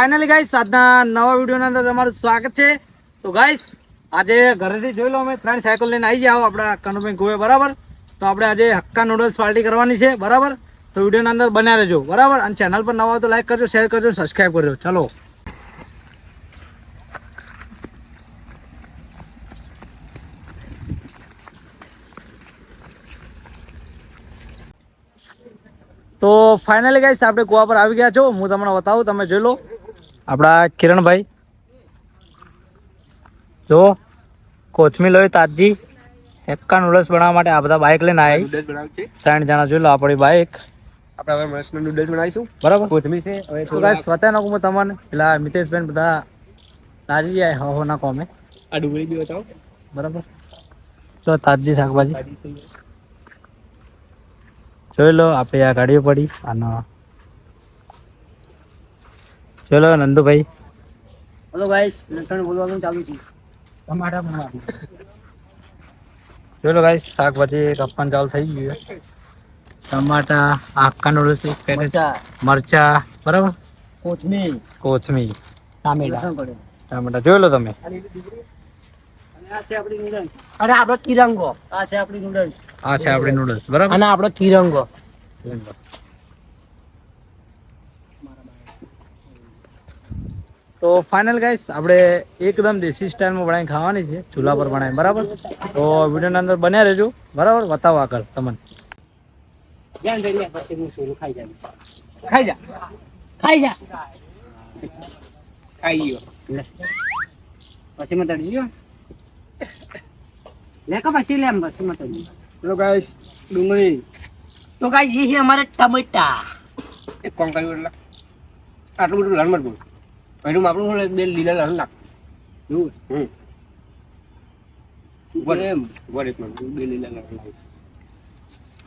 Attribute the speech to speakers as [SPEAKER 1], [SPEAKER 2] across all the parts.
[SPEAKER 1] Finally guys આજના નવા વિડીયોના અંદર તમારું સ્વાગત છે. તો ગાઈસ આજે ઘરેથી જોઈ લો, અમે 3 સાયકલ લઈને આવી જાવ આપણા કનુભાઈ ગોવે. બરાબર, તો આપણે આજે હક્કા નૂડલ્સ પાર્ટી કરવાની છે. બરાબર, તો વિડીયોના અંદર બન્યા રહેજો. બરાબર, અને ચેનલ પર નવા હોય તો લાઈક કરજો, શેર કરજો, સબસ્ક્રાઈબ કરજો. ચલો તો ફાઇનલી ગાઈસ આપણે ગોવા પર આવી ગયા છો. હું તમને બતાવું, તમે જોઈ લો આપણા કિરણભાઈ જો કોથમી લોહી તાજી હક્કા નૂડલ્સ બનાવવા માટે આ બધા બાઇક લઈને આવી. 3 જણા જોઈ લો આપણી બાઇક.
[SPEAKER 2] આપણે હવે મસ્ત નૂડલ્સ બનાવીશું.
[SPEAKER 1] બરાબર,
[SPEAKER 2] કોથમી છે. હવે
[SPEAKER 1] તો ગાઈસ બતાવી નાખું હું તમને. પેલા મિતેશભાઈ બધા તાજી જાય હો ના કોમે.
[SPEAKER 2] આ ડુંગળી બી બતાવો.
[SPEAKER 1] બરાબર, તો તાજી શાકભાજી જોઈ લો. આપણે આ ગાડીઓ પડી અને જોઈ લો નંદુભાઈ.
[SPEAKER 3] હેલો ગાઈસ, લસણ બોલવાનું ચાલુ છે. ટમાટા બનાવવાનું.
[SPEAKER 1] જોઈ લો ગાઈસ, શાકભાજી કાપવાનું ચાલુ થઈ ગયું છે. ટમાટા, આખા નૂડલ્સ, મરચા, બરાબર, કોથમીર, ટામેટા જોઈ લો તમે.
[SPEAKER 3] આ છે આપણી નૂડલ્સ. અને આપણો તિરંગો. આ છે આપણી નૂડલ્સ.
[SPEAKER 1] આ છે આપણી નૂડલ્સ. બરાબર,
[SPEAKER 3] અને આપણો તિરંગો.
[SPEAKER 1] તો ફાઇનલ ગાઈસ આપણે એકદમ દેશી સ્ટાઇલમાં બનાવીને ખાવાની છે, ચૂલા પર બનાવી. બરાબર, તો વિડીયોના અંદર બન્યા રહેજો. બરાબર, બતાવો આગળ તમને.
[SPEAKER 3] ધ્યાન દઈએ પછી હું સોલું ખાઈ જા. ખાઈ જા. ખાઈ ગયો. લે. પછી મત અડજો. લે કા પછી લે પછી મત અડજો.
[SPEAKER 2] હેલો ગાઈસ, ડુંગળી.
[SPEAKER 3] તો ગાઈસ ये है हमारे टमाटा.
[SPEAKER 2] એક કોમ કર્યું એટલે આટલું બધું લણ મત બોલ. પહેલું આપણું શું બે લીલા લણ નાખ. એવું એમ વર એક મિનિટ, બે લીલા લણ નાખ.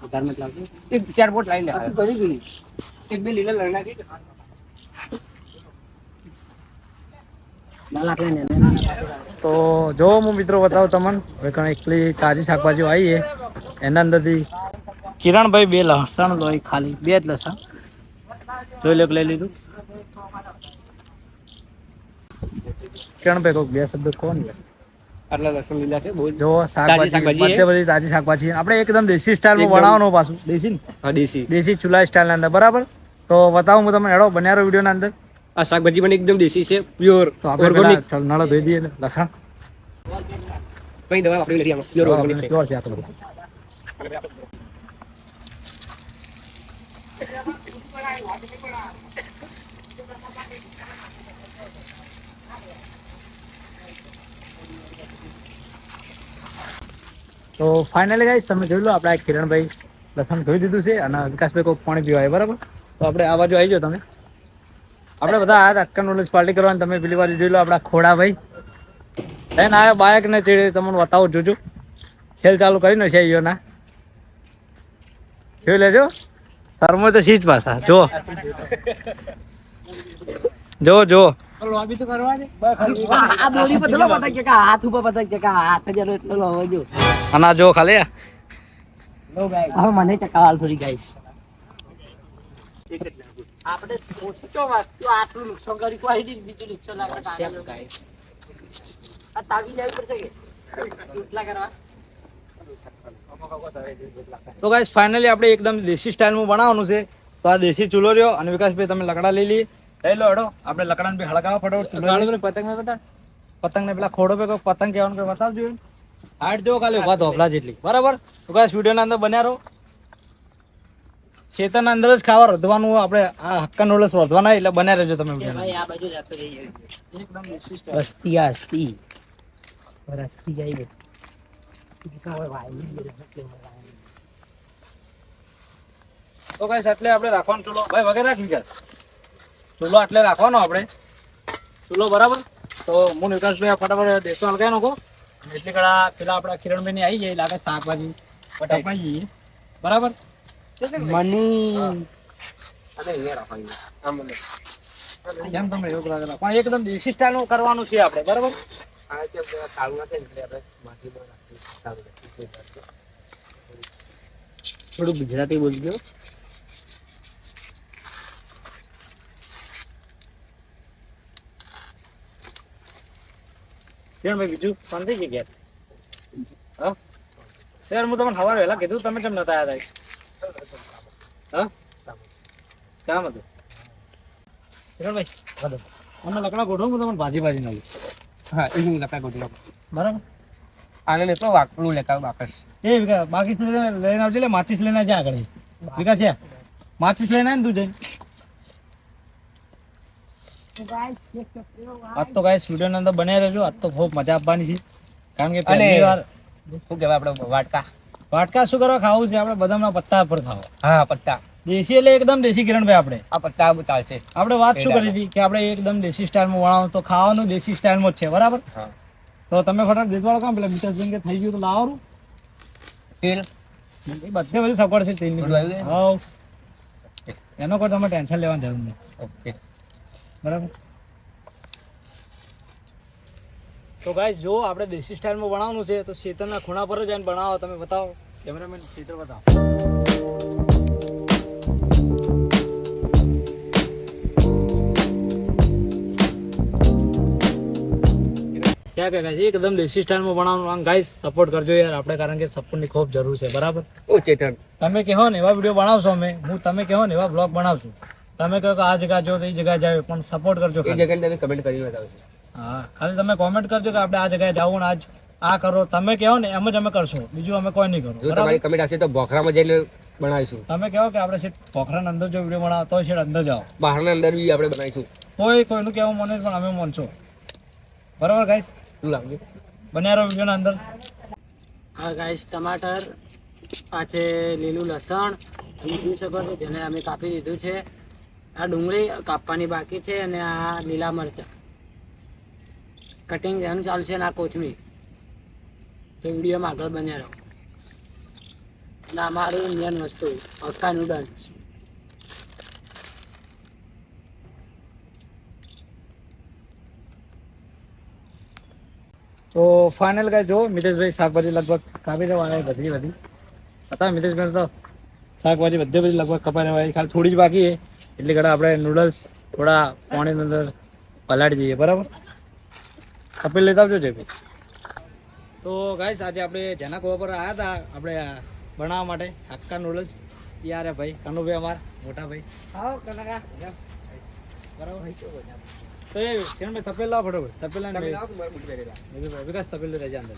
[SPEAKER 3] વધારે મત લાવજો.
[SPEAKER 2] એક 4 બોટ લાવી લે.
[SPEAKER 3] શું કરી ગઈ?
[SPEAKER 2] એક બે લીલા લણ નાખી.
[SPEAKER 3] ના લાગે ને.
[SPEAKER 1] તો જો હું મિત્રો બતાવું તમને. હવે કણ એકલી તાજી શાકભાજીઓ આવી છે, એના અંદરથી કિરણભાઈ 2 લસણ લોહી, ખાલી 2 જ લસણ જોઈ લો, લઈ લીધું. કિરણભાઈ કોઈક 2 શબ્દ કહો ને.
[SPEAKER 2] આટલા લસણ લીલા છે બહુ.
[SPEAKER 1] જો શાકભાજી બધે બધી તાજી શાકભાજી આપણે એકદમ દેશી સ્ટાઇલમાં બનાવવાનું. પાછું દેશી ને,
[SPEAKER 2] હા
[SPEAKER 1] દેશી ચૂલા સ્ટાઇલના અંદર. બરાબર, તો બતાવું હું તમને. હેડો બન્યા વિડીયોના અંદર.
[SPEAKER 2] આ શાકભાજી પણ એકદમ દેશી છે, પ્યોર
[SPEAKER 1] તો આપણે
[SPEAKER 2] ઓર્ગેનિક.
[SPEAKER 1] ચાલ નળો ધોઈ દઈએ ને. લસણ
[SPEAKER 2] કઈ દવા વાપરી નથી આમાં, પ્યોર ઓર્ગેનિક છે.
[SPEAKER 1] પ્યોર છે આ તો બધું. તો ફાઇનલી ગાઈસ તમે જોઈ લો, આપણે કિરણભાઈ લસણ ધોઈ દીધું છે અને વિકાસભાઈ કોઈ પાણી પીવા આવે. બરાબર, તો આપણે આ બાજુ આવી જાઓ તમે. આપણે બધા આ હક્કા નૂડલ્સ પાર્ટી કરવાની. તમે પેલી બાજુ જોઈ લો આપણા ખોડાભાઈ લઈને આવ્યો બાઇક ને ચીડે. તમને બતાવો જોજો, ખેલ ચાલુ કરીને છે ના જોઈ લેજો. શરમો તો સીજ પાછા જો જો જો.
[SPEAKER 3] લોબી તો કરવા દે. આ બોલી પર ચલો પતંગ કે હાથ ઉપર પતંગ કે હાથ જરો એટલો હોવો જો.
[SPEAKER 1] અને જો ખાલી
[SPEAKER 3] લો ગાઈસ, હવે મને ચકાવાલ થોડી ગાઈસ. આપણે સોચો વસ્તુ આટલું નુકસાન કરી કોઈ નહીં, બીજું નુકસાન લાગે ગાઈસ. આ તાવી લેવી પડશે કે કેટલા કરવા.
[SPEAKER 1] તો ગાઈસ ફાઇનલી આપણે એકદમ દેશી સ્ટાઇલમાં બનાવવાનું છે. તો આ દેશી ચૂલો રહ્યો. અને વિકાસભાઈ તમે લકડા લઈ લો. હેડો આપણે લકડાને બી હળગાવા ફટાફટ. પતંગ ને પેલા ખોડો પે કોઈ પતંગ કહેવાનું કોઈ બતાવજો. હાટ જો ખાલી ઉભા ધોપલા જેટલી. બરાબર, તો ગાઈસ વિડીયોના અંદર બન્યા રહો. શેતાના અંદર જ ખાવા રોધવાનું. આપણે આ હક્કા નૂડલ્સ રોધવાના એટલે બન્યા રહેજો તમે.
[SPEAKER 3] ભાઈ આ બાજુ જતો રહી એકદમ દેશી સ્ટાઇલ. હસ્તી હસ્તી રસ્તી જાય.
[SPEAKER 1] તો ગાઈસ એટલે આપણે રાખવાનો ચૂલો ભાઈ વગેરે રાખ વિકાસ. ચૂલો એટલે રાખવાનો આપણે ચૂલો. બરાબર, તો હું વિકાસભાઈ ફટાફટ દેશો હલગાઈ નાખો. એટલી કડા પેલા આપણા કિરણભાઈ ની આવી જાય લાગે શાકભાજી બટાકાઈ જઈએ. બરાબર,
[SPEAKER 3] મની
[SPEAKER 1] જેમ તમે એવું લાગે પણ એકદમ દેશી સ્ટાઇલ કરવાનું છે આપણે. બરાબર,
[SPEAKER 3] થોડું ગુજરાતી બોલજો.
[SPEAKER 1] કિરણભાઈ બીજું શાંતિ છે ઘેર? હા યાર હું તમને સવારે વહેલા કીધું તમે કેમ નતા આવ્યા? હા કામ હતું. કિરણભાઈ અમે લકડા ગોઠવો હું તમને ભાજી નાખું.
[SPEAKER 2] હા એ હું લખા ગોઠવી નાખું.
[SPEAKER 1] બરાબર
[SPEAKER 2] આને એટલો વાકડું લેતા બાકસ.
[SPEAKER 1] એ બાકી લઈને આવજે એટલે માચીસ લઈને આવજે આગળ. વિકાસ છે માચીસ લઈને આવે ને તું જઈને. આજ તો ગાઈસ વિડીયોની અંદર બન્યા રહેજો. આજ તો ખૂબ મજા આપવાની છે કારણ કે પહેલી વાર
[SPEAKER 2] શું કહેવાય આપણે વાટકા.
[SPEAKER 1] વાટકા શું કરવા ખાવું છે આપણે બદામના પત્તા પર ખાવા.
[SPEAKER 2] હા પત્તા.
[SPEAKER 1] દેશી એટલે એકદમ દેશી કિરણભાઈ આપણે
[SPEAKER 2] આ પત્તા બહુ ચાલશે.
[SPEAKER 1] આપણે વાત શું કરી હતી કે આપણે એકદમ દેશી સ્ટાઇલમાં બનાવો તો ખાવાનું દેશી સ્ટાઇલમાં જ છે બરાબર.
[SPEAKER 2] હા
[SPEAKER 1] તો તમે ફટાફટ દેખવાડો કામ પેલા મિતેશભાઈ કે થઈ ગયું તો લાવવાનું
[SPEAKER 2] તેલ
[SPEAKER 1] એ બધે બધું સપોર્ટ છે તેલની.
[SPEAKER 2] બધું આવી ગયું?
[SPEAKER 1] હા એનો કોઈ તમે ટેન્શન લેવાની જરૂર નહીં
[SPEAKER 2] ઓકે.
[SPEAKER 1] બરાબર. તો ગાઈસ જો આપણે દેશી સ્ટાઇલમાં બનાવવાનું છે તો શેતરના ખૂણા પર જ આને બનાવો. તમે બતાવો કેમેરામેન શેતર બતાવો. ક્યાં કે ગાઈસ એકદમ દેશી સ્ટાઇલમાં બનાવવાનું. આમ ગાઈસ સપોર્ટ કરજો યાર આપણે કારણ કે સપોર્ટની ખૂબ જરૂર છે બરાબર.
[SPEAKER 2] ઓ ચેતન
[SPEAKER 1] તમે કહો ને એવા વિડીયો બનાવશો અમે તમે કહો ને એવા બ્લોગ બનાવશું. તમે કહો કે આ જગ્યા જો તો એ જગ્યાએ જાવ પણ સપોર્ટ કરજો
[SPEAKER 2] એ
[SPEAKER 1] ખાલી.
[SPEAKER 2] જગ્યાએ તમે કમેન્ટ કરી બતાવજો.
[SPEAKER 1] હા ખાલી તમે કોમેન્ટ કરજો કે આપણે આ જગ્યાએ જાવું ને આજ આ કરો. તમે કહો ને એમ જ અમે કરશું બીજું અમે કોઈ નહીં
[SPEAKER 2] જો
[SPEAKER 1] કરું બરાબર.
[SPEAKER 2] તમારી કમેન્ટ હશે તો બોખરામાં જઈને બનાવીશું.
[SPEAKER 1] તમે કહો કે આપણે સીટ પોખરાના અંદર જો વિડીયો બનાવો તો સીટ અંદર જાઓ.
[SPEAKER 2] બહારના અંદર બી આપણે બનાવીશું.
[SPEAKER 1] કોઈનું કહેવું મને પણ અમે માનશો બરાબર ગાઈસ.
[SPEAKER 2] શું લાગ્યું?
[SPEAKER 1] બન્યા રહો વિડીયોના અંદર.
[SPEAKER 3] હા ગાઈસ ટમાટર આ છે લીલું લસણ તમે જોઈ શકો છો જેને અમે કાપી દીધું છે. આ ડુંગળી કાપવાની બાકી છે અને આ લીલા મરચાં કટિંગ એનું ચાલશે અને આ કોથમીર. તો વિડીયોમાં આગળ બન્યા રહો. અને અમારું ઇન્ડિયન વસ્તુ હક્કા નૂડલ્સ.
[SPEAKER 1] તો ફાઇનલ ગાઈસ જો મિતેશભાઈ શાકભાજી લગભગ કાપી દેવાના બધી હતા. મિતેશભાઈ તો શાકભાજી બધી લગભગ કપાઈ દેવાય ખાલી થોડી જ બાકી છે. એટલે ઘણા આપણે નૂડલ્સ થોડા પાણીની અંદર પલાળી દઈએ બરાબર. કપી લેતા આવજો છે ભાઈ. તો ગાઈસ આજે આપણે જેના કોવા પર આવ્યા હતા આપણે બનાવવા માટે હક્કા નૂડલ્સ. યાર ભાઈ કનુભાઈ અમારા મોટા ભાઈ બરાબર. તો એ કિરણભાઈ તપેલ લાવો ફટોફટ. તપેલા ને વિકાસ તપેલ રહેજે અંદર.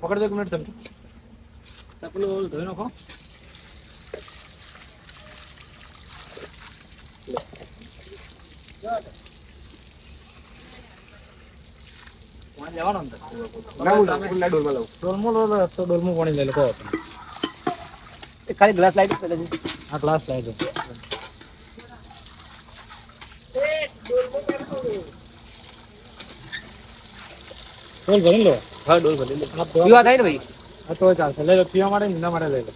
[SPEAKER 1] પકડજો એક મિનિટ ચમચો. તપેલું ધોઈ નાખો. જવાનું અંદર ડોલમું તો ડોલમું પાણી લઈ લો કહો તમે.
[SPEAKER 2] ખાલી ગ્લાસ લાવી દો.
[SPEAKER 1] આ ગ્લાસ લાવી દો. ડોલ ભરી લો.
[SPEAKER 2] હા ડોલ ભરી લો.
[SPEAKER 1] આ
[SPEAKER 2] પીવા થાય ને ભાઈ?
[SPEAKER 1] હા તો ચાલશે લઈ લો. પીવા માટે એના માટે લઈ લો.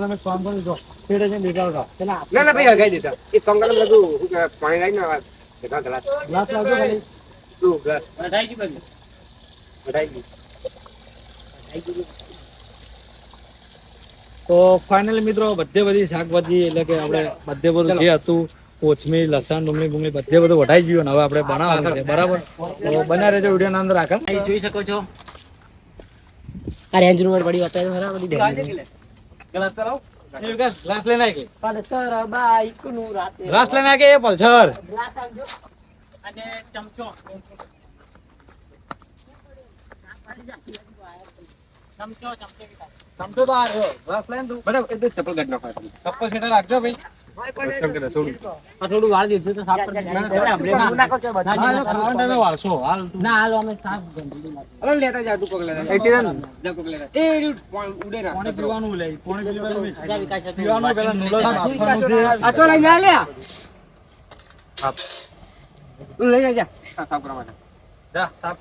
[SPEAKER 1] તમે કામ કરી દો. પેડે જઈને લીધા હતા.
[SPEAKER 2] ના ના ભાઈ હગાઈ દેતા. એ કંગાળ બધું શું કહેવાય, પાણી લાવી ને ભેગા ગ્લાસ.
[SPEAKER 1] ગ્લાસ લાવજો ખાલી.
[SPEAKER 2] શું ગ્લાસ?
[SPEAKER 3] કઢાઈ ગઈ બધું.
[SPEAKER 2] કઢાઈ ગઈ.
[SPEAKER 1] તો ફાઇનલી મિત્રો બધી શાકભાજી એટલે કે આપણે બધું જે હતું કોથમીર લસણ ડુંગળી બુંગળી બધું વઢાઈ ગયું. હવે આપણે બનાવવાનું છે બરાબર. તો બન્યા રહેજો વિડીયોના અંદર આગળ.
[SPEAKER 3] અહીં જોઈ શકો છો આ રેન્જ રોવર પડી અત્યારે બરાબર
[SPEAKER 1] ગ્લાસ કરાવો. વિકાસ ગ્લાસ લઈને આવી
[SPEAKER 3] પલ્સર બાઈક નું રાતે
[SPEAKER 1] ગ્લાસ લઈને આવી એ પલ્સર
[SPEAKER 3] ગ્લાસ આવજો અને ચમચો
[SPEAKER 1] ચમચો તો આ રહ્યો. ગ્લાસ લઈને તું
[SPEAKER 2] બરાબર એકદમ ચપ્પલ કાઢ નાખો.
[SPEAKER 1] ચપ્પલ સેટા રાખજો ભાઈ.
[SPEAKER 3] આ થોડું વાળ દીધું તો સાફ કરી
[SPEAKER 1] ખાવાના ટાઈમે વાળશો હાલ તું.
[SPEAKER 3] ના હાલો અમે સાફ કરી
[SPEAKER 2] અરે લેતા જા તું પગ લેતા જા. જા પગ લેતા. એ ઉડે ના.
[SPEAKER 1] પાણી પીવાનું લે. પાણી પીવાનું
[SPEAKER 3] વિકાસ હતો.
[SPEAKER 1] પીવાનું પેલા નૂડલ્સ નાખવાનું છે.
[SPEAKER 2] આ તો લઈને આ લે. તું લઈ જા. સાફ કરવા માટે.
[SPEAKER 1] જા સાફ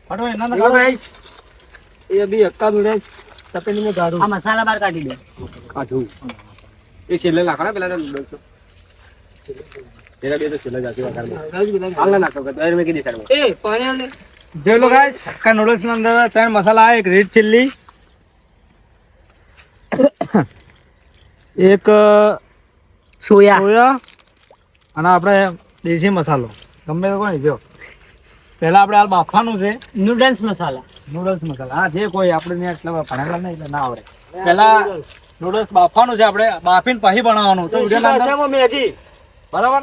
[SPEAKER 1] ફટોફટ એના
[SPEAKER 3] હેલો ગાઈસ ये अभी हक्का नूडल्स तपेली में गाड़ू आ मसाला बाहर काटी दे
[SPEAKER 2] કાઢું. એ છેલ્લે નાખો પેલા નૂડલ્સ તો. તેરા બે તો છેલ્લે જાતી વગાડમાં. હાલ ના નાખો કે દર મે કીધી સારું.
[SPEAKER 3] ए पानी ले
[SPEAKER 1] જોઈ લો ગાઈસ કા નૂડલ્સ ના અંદર ત્રણ મસાલા એક રેડ ચિલ્લી એક
[SPEAKER 3] सोया
[SPEAKER 1] સોયા અને આપણે દેશી મસાલો ગમે તો કોઈ જો પહેલા આપણે હાલ બાફવાનું છે
[SPEAKER 3] નૂડલ્સ મસાલા.
[SPEAKER 1] નૂડલ્સ મસાલા. હા જે કોઈ આપણે ત્યાં એટલે ભણેલા નહીં એટલે ના આવડે. પહેલા નૂડલ્સ બાફવાનું છે, આપણે બાફીને પછી બનાવવાનું તો વિડીયો
[SPEAKER 3] મેગી.
[SPEAKER 1] બરાબર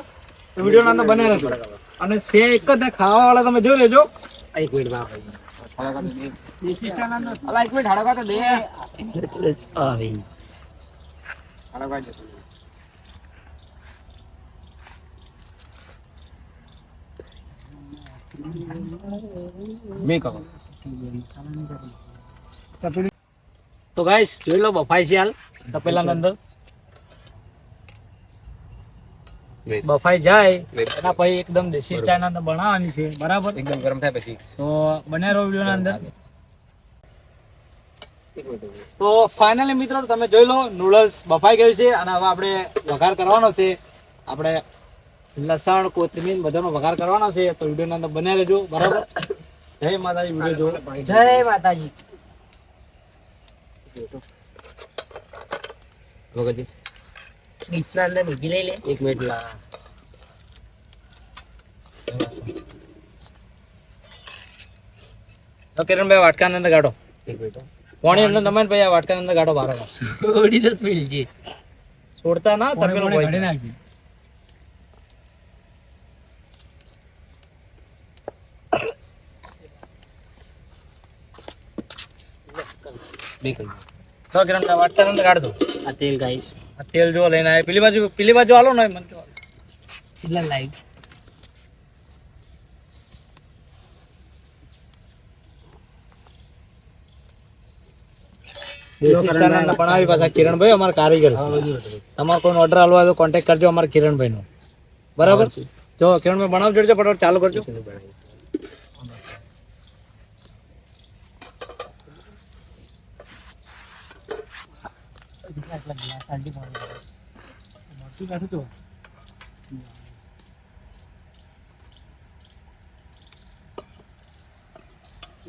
[SPEAKER 1] તો વિડીયો અંદર બને રહેજો. અને સે એક જ ખાવા વાળા તમે જોઈ લેજો.
[SPEAKER 3] એક મિનિટ માં
[SPEAKER 1] દેશી સ્ટાઈલ અંદર
[SPEAKER 2] અલા એક મિનિટ હાડકા તો દે.
[SPEAKER 3] આવી
[SPEAKER 2] હાડકા જ. મે કહો.
[SPEAKER 1] તો ગાઈસ જોઈ લો બફાઈ છે હાલ તપેલાની અંદર. બફાઈ જાય એના પછી એકદમ દેશી સ્ટાઈલ અંદર બનાવવાની છે. બરાબર
[SPEAKER 2] એકદમ ગરમ થાય પછી
[SPEAKER 1] તો બને રહો વિડીયો અંદર. તો ફાઇનલી મિત્રો તમે જોઈ લો નૂડલ્સ બફાઈ ગયું છે અને હવે આપણે વઘાર કરવાનો છે. આપણે લસણ કોથમીર બધાનો વઘાર કરવાનો છે તો વિડીયો અંદર બન્યા રહેજો. બરાબર જય માતાજી. વિડીયો જો
[SPEAKER 3] જય માતાજી.
[SPEAKER 2] વગર
[SPEAKER 3] ડીશના અંદર મેગી લઈ લે.
[SPEAKER 2] એક મિનિટ લા.
[SPEAKER 1] તો કિરણભાઈ વાટકાની અંદર ગાડો
[SPEAKER 2] એક મિનિટ
[SPEAKER 1] પાણી અંદર તમે ભાઈ આ વાટકાની અંદર ગાડો બારો
[SPEAKER 3] થોડી તો મિલજે.
[SPEAKER 1] છોડતા ના તમે ઘડી નાખી.
[SPEAKER 2] બે કઈ
[SPEAKER 1] તો કિરણભાઈ વાટકાની અંદર ગાડ દો.
[SPEAKER 3] આ તેલ ગાઈસ
[SPEAKER 1] આ તેલ જો લઈને આવે પેલી બાજુ હાલો ને મને કહો.
[SPEAKER 3] કેટલા લાઈક.
[SPEAKER 1] દેશી સ્ટાઈલ અંદર બનાવી પાછા કિરણભાઈ અમારા કારીગર છે. તમારે કોઈ ઓર્ડર આલવા હોય તો કોન્ટેક્ટ કરજો અમારા કિરણભાઈ નો. બરાબર જો કિરણભાઈ બનાવજો જોડજો ફટાફટ ચાલુ કરજો.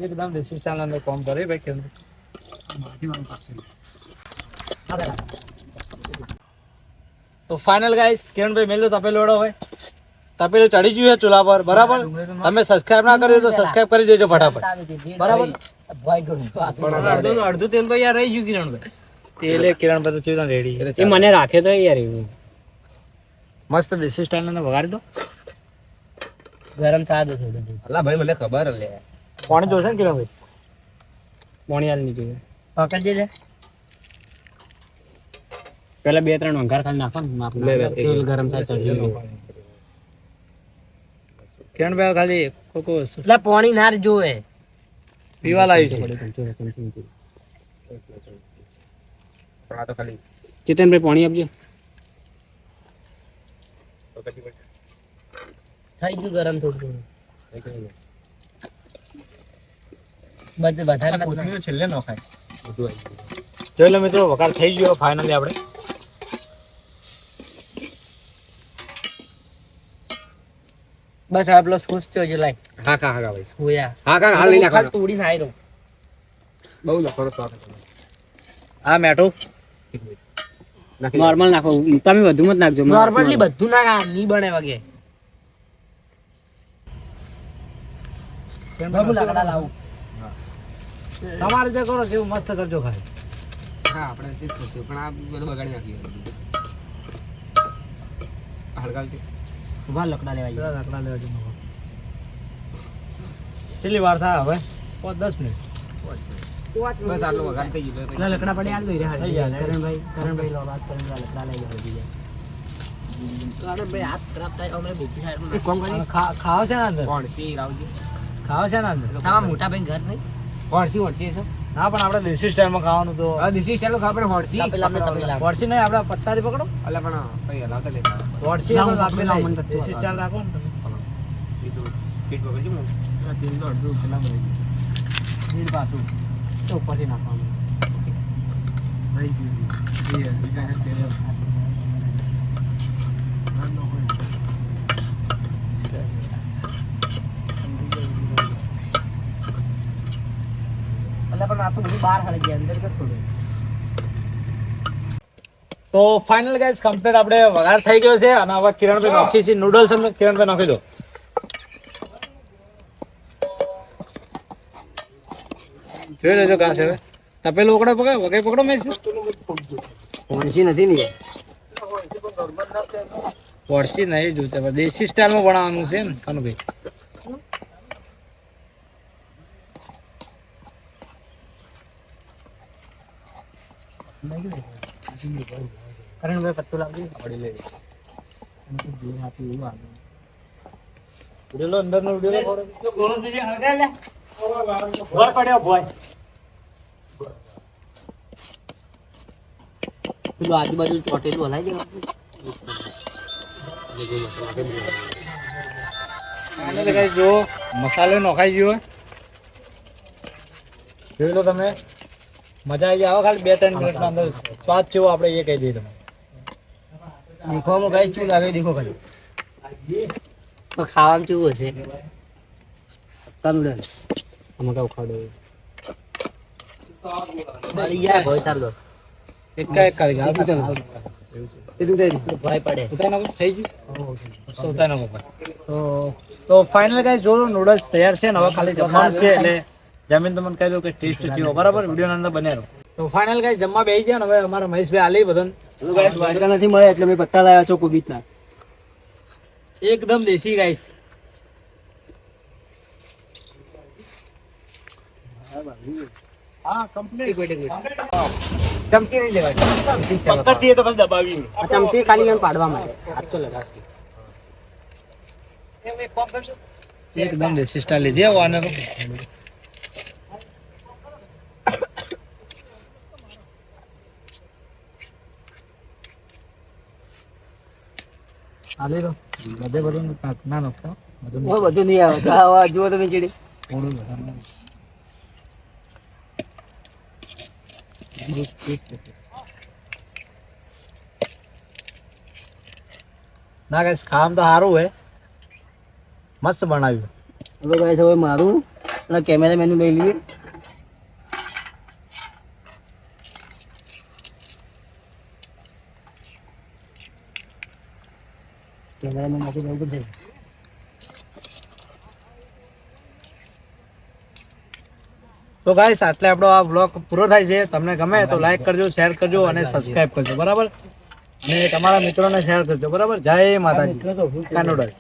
[SPEAKER 1] એકદમ દેશી સ્ટાઈલ અંદર કામ કરે ભાઈ કિરણભાઈ. તો ફાઇનલ ગાઈસ કિરણભાઈ મેલો તપેલો વડો હોય તપેલું ચડી ગયું છે ચૂલા પર. બરાબર તમે સબસ્ક્રાઇબ ના કર્યું તો સબસ્ક્રાઇબ કરી દેજો ફટાફટ. બરાબર અડધું તેલ તો યાર રહી ગયું કિરણભાઈ. તેલ કિરણભાઈ તો ચીવડા રેડી.
[SPEAKER 3] એ મને રાખે તો યાર એવું
[SPEAKER 1] મસ્ત દેશી સ્ટાઈલ અંદર વઘારી દો.
[SPEAKER 3] ગરમ થવા દો થોડું.
[SPEAKER 2] અલા ભાઈ મને ખબર લે.
[SPEAKER 1] પાણી જોશે ને કિરણભાઈ.
[SPEAKER 3] મોણી હાલ નહીં જોઈએ. પકડજે લે. પેલા 2-3 વંઘાર ખાલી નાખો ને માપ તેલ ગરમ થાય ચડી
[SPEAKER 1] કિરણભાઈ ખાલી કોકો
[SPEAKER 3] એટલે પાણી ના જોવે
[SPEAKER 1] પીવા લાવી છે.
[SPEAKER 2] આ તો ખાલી
[SPEAKER 3] ચેતનભાઈ પાણી આપજો. થઈ ગયું ગરમ થોડું થોડું. વધારે
[SPEAKER 1] કોથમીર છેલ્લે નખાય. જોઈ લો મિત્રો વઘાર થઈ ગયો ફાઇનલી. આપણે
[SPEAKER 3] બસ આપલો ખુશ થયો છે લાઈ.
[SPEAKER 2] હા હા હા ભાઈ
[SPEAKER 3] હોયા
[SPEAKER 2] હા હા હાલ લઈ નાખો.
[SPEAKER 3] ખાલી તોડી નાઈ દો.
[SPEAKER 2] બહુ લખો તો
[SPEAKER 1] આ મેઠું
[SPEAKER 3] નોર્મલ નાખો તમે વધુ મત નાખજો. નોર્મલી બધું ના નહીં બને વગે. બાબુ લાકડા લાવું.
[SPEAKER 1] તમારે જે કરો જેવું મસ્ત કરજો ખાલી.
[SPEAKER 2] હા આપણે તે જ થશે પણ આ બધું બગાડી નાખ્યું. હળગાવ છે.
[SPEAKER 3] ઉભા લકડા લેવા
[SPEAKER 1] પેલા લાકડા લેવા જજો. કેટલી વાર થાય હવે? 5-10 મિનિટ.
[SPEAKER 2] બસ આટલો વઘાર થઈ ગયો.
[SPEAKER 3] પેલા લકડા પડે આલ દો રે.
[SPEAKER 1] થઈ ગયા.
[SPEAKER 3] કરણભાઈ લો વાત કરીને લકડા લઈ લો બીજા. કરણભાઈ હાથ ખરાબ થાય અમે બીજી સાઈડ એક કામ કરી
[SPEAKER 1] ખાવ છે ને અંદર?
[SPEAKER 2] કોણસી રાવજી
[SPEAKER 1] ખાવ છે ને અંદર?
[SPEAKER 3] તમારા મોટા ભાઈ ઘર નહીં.
[SPEAKER 2] કોણસી છે.
[SPEAKER 1] ના પણ આપણે દેશી સ્ટાઈલમાં ખાવાનું તો
[SPEAKER 2] હા દેશી ચાલો ખબર હોડસી
[SPEAKER 3] પેલા અમે તમે લાવો.
[SPEAKER 1] વળસી નહીં આપણે પત્તાથી પકડો.
[SPEAKER 2] અલા પણ કઈ હલાવતા લેતા
[SPEAKER 1] વળસી
[SPEAKER 3] લાવો,
[SPEAKER 1] આપણે
[SPEAKER 3] લાવો,
[SPEAKER 1] લાંબી
[SPEAKER 3] મને
[SPEAKER 1] દેશી સ્ટાઈલ રાખો ને તમે.
[SPEAKER 2] એ તો પીઠ પકડજો ને.
[SPEAKER 1] તેલ તો અડધું પેલા ભરી ગયું.
[SPEAKER 3] નીડ પાછું તો ઉપરથી નાખવાનું.
[SPEAKER 1] ભરી ગયું. બીજા તેલ
[SPEAKER 3] એટલે પણ આ તો બધું બહાર હળી ગયા અંદર કે થોડું.
[SPEAKER 1] તો તો ફાઇનલ ગાઈસ કમ્પ્લીટ આપણે વઘાર થઈ ગયો છે અને હવે કિરણભાઈ નાખી છે નૂડલ્સ અને કિરણભાઈ નાખી દો. જોઈ લેજો ઘાસ હવે તપેલું પકડો વગે પકડો મેં
[SPEAKER 2] ફોનસી નથી ને
[SPEAKER 1] પડશી નહીં જોતે દેશી સ્ટાઇલમાં બનાવવાનું છે ને કનુભાઈ. કરણભાઈ પત્તું લાવજો પડી લે ઉડેલો અંદર નો ઉડેલો ભોય પડ્યો ભોય.
[SPEAKER 3] પેલું આજુબાજુ ચોટેલું હલાવી દેવાનું.
[SPEAKER 1] ફાઇનલ ગાઈસ જો મસાલો નખાઈ ગયો જોઈ લો તમે. મજા આવી આવે ખાલી 2-3 મિનિટમાં અંદર સ્વાદ જેવો આપણે એ કહી દઈએ તમે.
[SPEAKER 2] દેખવામાં ગાઈસ શું લાગે દેખો ખાલી
[SPEAKER 3] તો ખાવાનું કેવું હશે?
[SPEAKER 2] નૂડલ્સ
[SPEAKER 3] આમાં કાવ ખાડો યાર ભોય તાર દો
[SPEAKER 1] એક કરી ગયા
[SPEAKER 3] ભય પડે
[SPEAKER 1] થઈ ગયું સોતા નો તો ફાઇનલ ગાઈસ જો નૂડલ્સ તૈયાર છે ને હવે ખાલી જમવાનું છે એટલે જમીન તમને કહી દઉં કે ટેસ્ટ થયો બરાબર વિડીયો અંદર બન્યા રહો. તો ફાઇનલ ગાઈસ જમવા બેસી ગયા ને હવે અમારા મહેશભાઈ આલી બધાને
[SPEAKER 2] હેલો ગાઈસ વાડકા નથી મળે એટલે મેં પત્તા લાવ્યા છો કોબીજના
[SPEAKER 1] એકદમ દેશી ગાઈસ. હા કમ્પ્લીટ
[SPEAKER 3] ચમચી નહીં લેવાની
[SPEAKER 1] પકડતી તો બસ દબાવી
[SPEAKER 3] આ ચમચી ખાલી એમ પાડવા માટે હાથ તો લગાવશે.
[SPEAKER 1] એકદમ દેશી સ્ટાઇલ લીધી આવો આને તો. આલી લો બધે બધું ના નખતા બધું
[SPEAKER 2] બધું નહીં આવે આવા જુઓ તમે ચીડી
[SPEAKER 1] થોડું વધારે ના ગાઈસ કામ તો સારું હે મસ્ત બનાવ્યું.
[SPEAKER 2] હવે ગાઈસ હવે મારું અને કેમેરામેન નું લઈ લઈએ કેમેરામેન માંથી જવું પડશે.
[SPEAKER 1] તો ગાઈસ આટલે આપણો આ વ્લોગ પૂરો થાય છે. તમને ગમે તો લાઈક કરજો, શેર કરજો અને સબસ્ક્રાઇબ કરજો બરાબર. અને તમારા મિત્રોને શેર કરજો બરાબર. જય માતાજી. કાનોડર.